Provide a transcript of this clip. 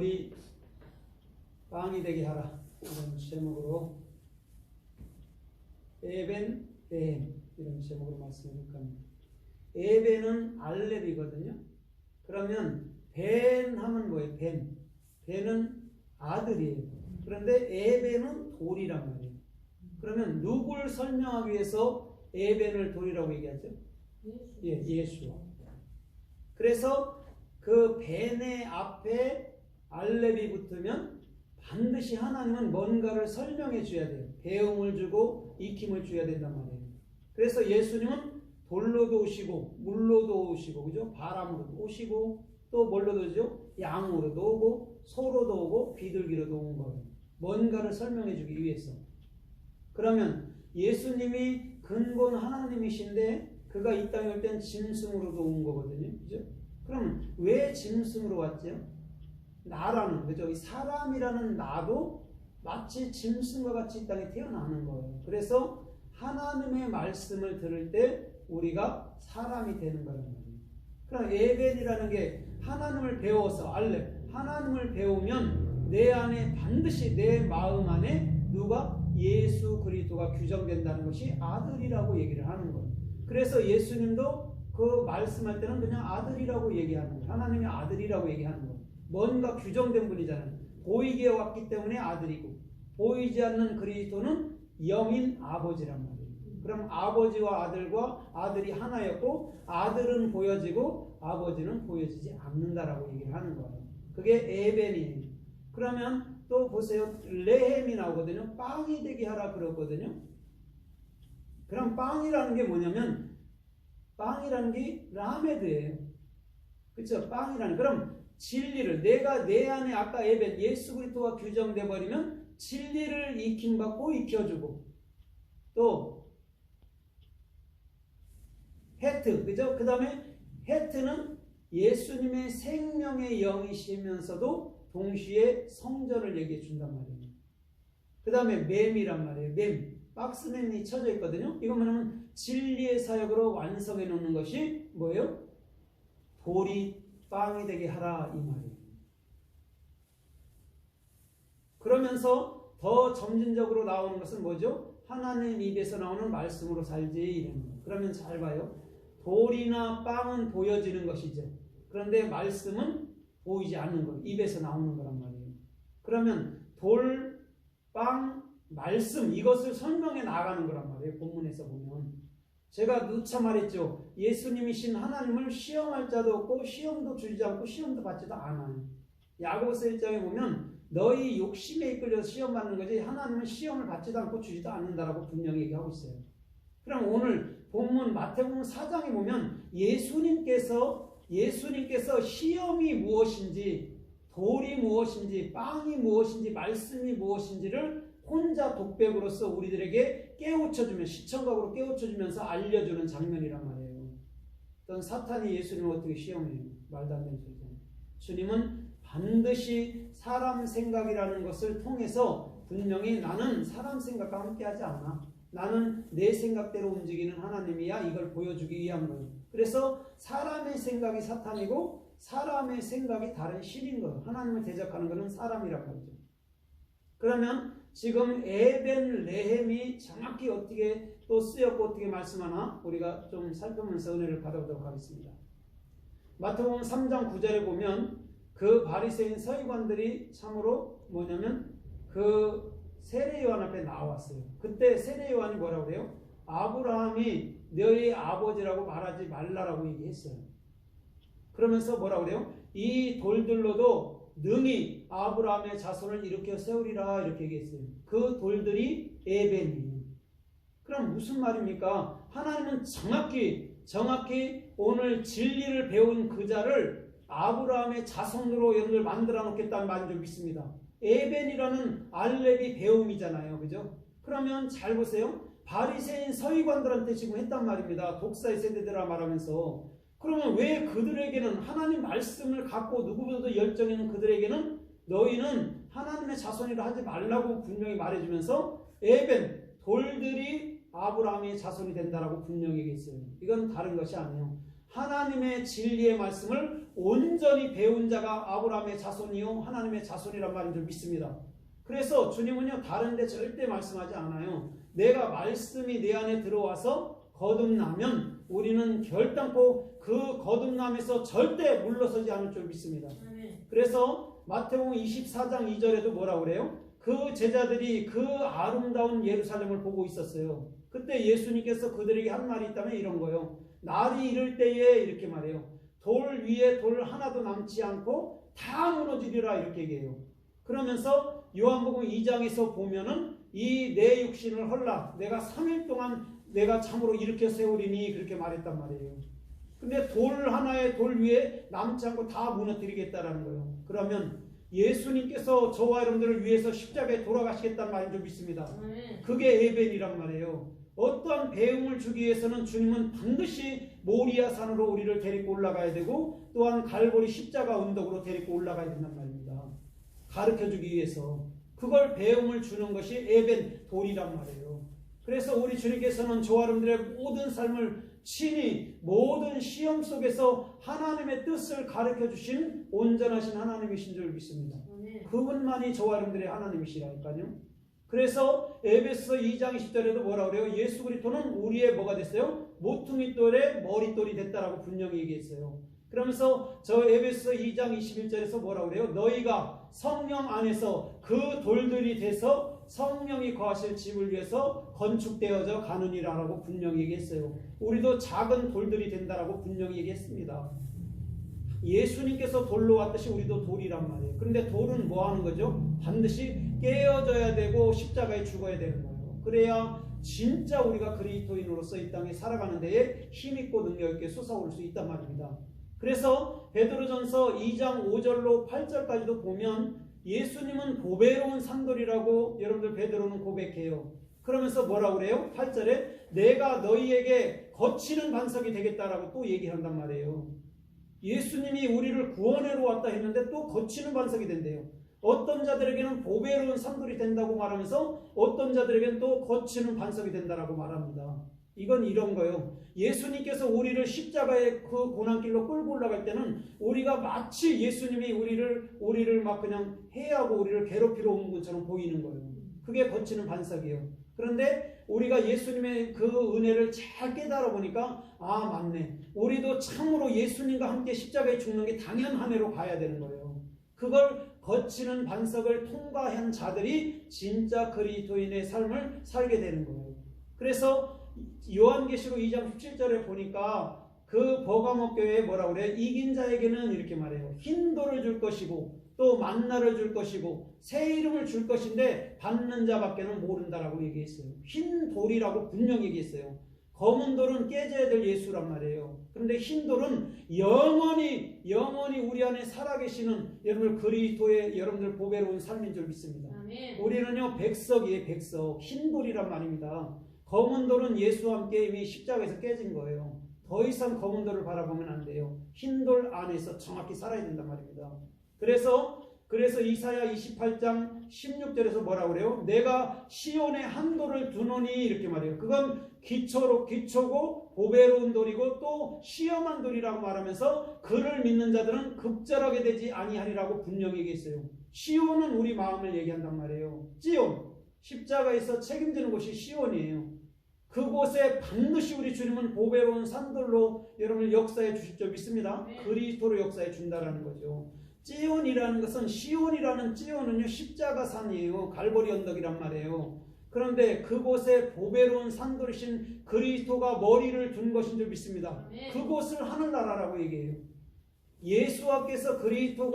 돌이 빵이 되게 하라. 이런 제목으로 에벤, 에헴 이런 제목으로 말씀을 드릴 겁니다. 에벤은 알렙이거든요. 그러면 벤 하면 뭐예요? 벤. 벤은 아들이에요. 그런데 에벤은 돌이란 말이에요. 그러면 누굴 설명하기 위해서 에벤을 돌이라고 얘기하죠? 예수. 그래서 그 벤의 앞에 알렙이 붙으면 반드시 하나님은 뭔가를 설명해 줘야 돼요. 배움을 주고 익힘을 줘야 된단 말이에요. 그래서 예수님은 돌로도 오시고 물로도 오시고, 그죠? 바람으로도 오시고, 또 뭘로도 오죠? 양으로도 오고 소로도 오고 비둘기로도 온 거예요. 뭔가를 설명해 주기 위해서. 그러면 예수님이 근본 하나님이신데 그가 이 땅에 올 땐 짐승으로도 온 거거든요. 그죠? 그럼 왜 짐승으로 왔죠? 나라는, 그죠? 이 사람이라는 나도 마치 짐승과 같이 이 땅에 태어나는 거예요. 그래서 하나님의 말씀을 들을 때 우리가 사람이 되는 거란 말이에요. 그럼 에벤이라는 게 하나님을 배워서 하나님을 배우면 내 안에 반드시 내 마음 안에 누가 예수 그리스도가 규정된다는 것이 아들이라고 얘기를 하는 거예요. 그래서 예수님도 그 말씀할 때는 그냥 아들이라고 얘기하는 거예요. 하나님의 아들이라고 얘기하는 거예요. 뭔가 규정된 분이잖아요. 보이게 왔기 때문에 아들이고, 보이지 않는 그리스도는 영인 아버지란 말이에요. 그럼 아버지와 아들과 아들이 하나였고, 아들은 보여지고 아버지는 보여지지 않는다라고 얘기를 하는 거예요. 그게 에벤이에요. 그러면 또 보세요. 레헴이 나오거든요. 빵이 되게 하라 그러거든요. 그럼 빵이라는 게 뭐냐면, 빵이라는 게 라메드예요. 그렇죠? 빵이라는. 그럼 진리를, 내가 내 안에 아까 에벤 예수 그리스도가 규정돼 버리면 진리를 익힘받고 익혀주고, 또 헤트, 그죠? 그 다음에 헤트는 예수님의 생명의 영이시면서도 동시에 성전을 얘기해 준단 말이에요. 그 다음에 맴이란 말이에요. 맴, 박스맨이 쳐져 있거든요. 이거 뭐냐면 진리의 사역으로 완성해 놓는 것이 뭐예요? 돌이 빵이 되게 하라 이 말이에요. 그러면서 더 점진적으로 나오는 것은 뭐죠? 하나님 입에서 나오는 말씀으로 살지 이런 거예요. 그러면 잘 봐요. 돌이나 빵은 보여지는 것이죠. 그런데 말씀은 보이지 않는 거예요. 입에서 나오는 거란 말이에요. 그러면 돌, 빵, 말씀 이것을 설명해 나가는 거란 말이에요. 본문에서 보면. 제가 누차 말했죠. 예수님이신 하나님을 시험할 자도 없고 시험도 주지 않고 시험도 받지도 않아요. 야고보서 1장에 보면 너희 욕심에 이끌려서 시험 받는 거지 하나님은 시험을 받지도 않고 주지도 않는다라고 분명히 얘기하고 있어요. 그럼 오늘 본문 마태복음 4장에 보면 예수님께서 시험이 무엇인지, 돌이 무엇인지, 빵이 무엇인지, 말씀이 무엇인지를 혼자 독백으로서 우리들에게 깨우쳐주면, 시청각으로 깨우쳐주면서 알려주는 장면이란 말이에요. 어떤 사탄이 예수님을 어떻게 시험해요? 말도 안 되는 소리잖아요. 주님은 반드시 사람 생각이라는 것을 통해서 분명히 나는 사람 생각과 함께하지 않아. 나는 내 생각대로 움직이는 하나님이야. 이걸 보여주기 위한 거예요. 그래서 사람의 생각이 사탄이고 사람의 생각이 다른 신인 거예요. 하나님을 대적하는 것은 사람이란 말이죠. 그러면 지금 에벤 레헴이 정확히 어떻게 또 쓰였고 어떻게 말씀하나 우리가 좀 살펴보면서 은혜를 받아보도록 하겠습니다. 마태복음 3장 9절에 보면 그 바리새인 서기관들이 참으로 뭐냐면 그 세례요한 앞에 나왔어요. 그때 세례요한이 뭐라고 그래요? 아브라함이 너희 아버지라고 말하지 말라라고 얘기했어요. 그러면서 뭐라고 그래요? 이 돌들로도 능히 아브라함의 자손을 일으켜 세우리라 이렇게 얘기했어요. 그 돌들이 에벤이에요. 그럼 무슨 말입니까? 하나님은 정확히 오늘 진리를 배운 그 자를 아브라함의 자손으로 여러분들 만들어 놓겠다는 말인 줄 믿습니다. 에벤이라는 알렙이 배움이잖아요. 그죠? 그러면 잘 보세요. 바리새인 서기관들한테 지금 했단 말입니다. 독사의 세대들아 말하면서. 그러면 왜 그들에게는 하나님 말씀을 갖고 누구보다도 열정 있는 그들에게는 너희는 하나님의 자손이라 하지 말라고 분명히 말해주면서 에벤, 돌들이 아브라함의 자손이 된다라고 분명히 얘기했어요. 이건 다른 것이 아니에요. 하나님의 진리의 말씀을 온전히 배운 자가 아브라함의 자손이요 하나님의 자손이란 말인 줄 믿습니다. 그래서 주님은요 다른 데 절대 말씀하지 않아요. 내가 말씀이 내 안에 들어와서 거듭나면 우리는 결단코 그 거듭남에서 절대 물러서지 않을 줄 믿습니다. 그래서 마태복음 24장 2절에도 뭐라고 그래요? 그 제자들이 그 아름다운 예루살렘을 보고 있었어요. 그때 예수님께서 그들에게 한 말이 있다면 이런 거예요. 날이 이를 때에 이렇게 말해요. 돌 위에 돌 하나도 남지 않고 다 무너지리라 이렇게 얘기해요. 그러면서 요한복음 2장에서 보면은 이 내 육신을 헐라 내가 3일 동안 내가 참으로 일으켜 세우리니 그렇게 말했단 말이에요. 근데 돌 하나의 돌 위에 남지 않고 다 무너뜨리겠다라는 거예요. 그러면 예수님께서 저와 여러분들을 위해서 십자가에 돌아가시겠다는 말인 줄 믿습니다. 그게 에벤이란 말이에요. 어떠한 배움을 주기 위해서는 주님은 반드시 모리아 산으로 우리를 데리고 올라가야 되고 또한 갈보리 십자가 언덕으로 데리고 올라가야 된단 말입니다. 가르쳐주기 위해서 그걸 배움을 주는 것이 에벤 돌이란 말이에요. 그래서 우리 주님께서는 저와 여러분들의 모든 삶을 친히 모든 시험 속에서 하나님의 뜻을 가르쳐주신 온전하신 하나님이신 줄 믿습니다. 그분만이 저와 여러분들의 하나님이시라니까요. 그래서 에베소 2장 20절에도 뭐라고 그래요? 예수 그리스도는 우리의 뭐가 됐어요? 모퉁이 돌의 머릿돌이 됐다라고 분명히 얘기했어요. 그러면서 저 에베소 2장 21절에서 뭐라고 그래요? 너희가 성령 안에서 그 돌들이 돼서 성령이 거하실 집을 위해서 건축되어져 가느니라라고 분명히 얘기했어요. 우리도 작은 돌들이 된다라고 분명히 얘기했습니다. 예수님께서 돌로 왔듯이 우리도 돌이란 말이에요. 그런데 돌은 뭐 하는 거죠? 반드시 깨어져야 되고 십자가에 죽어야 되는 거예요. 그래야 진짜 우리가 그리스도인으로서 이 땅에 살아가는 데에 힘있고 능력있게 솟아오를 수 있단 말입니다. 그래서 베드로전서 2장 5절로 8절까지도 보면 예수님은 보배로운 산돌이라고 여러분들 베드로는 고백해요. 그러면서 뭐라고 그래요? 8절에 내가 너희에게 거치는 반석이 되겠다라고 또 얘기한단 말이에요. 예수님이 우리를 구원하러 왔다 했는데 또 거치는 반석이 된대요. 어떤 자들에게는 보배로운 산돌이 된다고 말하면서 어떤 자들에게는 또 거치는 반석이 된다라고 말합니다. 이건 이런 거예요. 예수님께서 우리를 십자가의 그 고난길로 끌고 올라갈 때는 우리가 마치 예수님이 우리를 막 그냥 해하고 우리를 괴롭히러 온 것처럼 보이는 거예요. 그게 거치는 반석이에요. 그런데 우리가 예수님의 그 은혜를 잘 깨달아 보니까 아 맞네. 우리도 참으로 예수님과 함께 십자가에 죽는 게 당연한 해로 가야 되는 거예요. 그걸 거치는 반석을 통과한 자들이 진짜 그리스도인의 삶을 살게 되는 거예요. 그래서 요한계시록 2장 17절에 보니까 그 버가모 교회에 뭐라고 그래요? 이긴 자에게는 이렇게 말해요. 흰 돌을 줄 것이고 또 만나를 줄 것이고 새 이름을 줄 것인데 받는 자밖에는 모른다라고 얘기했어요. 흰 돌이라고 분명히 얘기했어요. 검은 돌은 깨져야 될 예수란 말이에요. 그런데 흰 돌은 영원히 우리 안에 살아계시는 여러분들 그리스도의 여러분들 보배로운 삶인 줄 믿습니다. 아멘. 우리는요 백석이에요. 백석. 흰 돌이란 말입니다. 검은 돌은 예수와 함께 이미 십자가에서 깨진 거예요. 더 이상 검은 돌을 바라보면 안 돼요. 흰 돌 안에서 정확히 살아야 된단 말입니다. 그래서 이사야 28장 16절에서 뭐라고 그래요? 내가 시온에 한 돌을 두노니 이렇게 말해요. 그건 기초고 보배로운 돌이고 또 시험한 돌이라고 말하면서 그를 믿는 자들은 급절하게 되지 아니하리라고 분명히 얘기했어요. 시온은 우리 마음을 얘기한단 말이에요. 찌온, 십자가에서 책임지는 곳이 시온이에요. 그곳에 반드시 우리 주님은 보배로운 산돌로 여러분을 역사해 주실 줄 믿습니다. 그리스도로 역사해 준다라는 거죠. 찌온이라는 것은 시온이라는 찌온은요 십자가 산이에요. 갈보리 언덕이란 말이에요. 그런데 그곳에 보배로운 산돌이신 그리스도가 머리를 둔 것인 줄 믿습니다. 그곳을 하늘나라라고 얘기해요. 예수와께서 그리스도가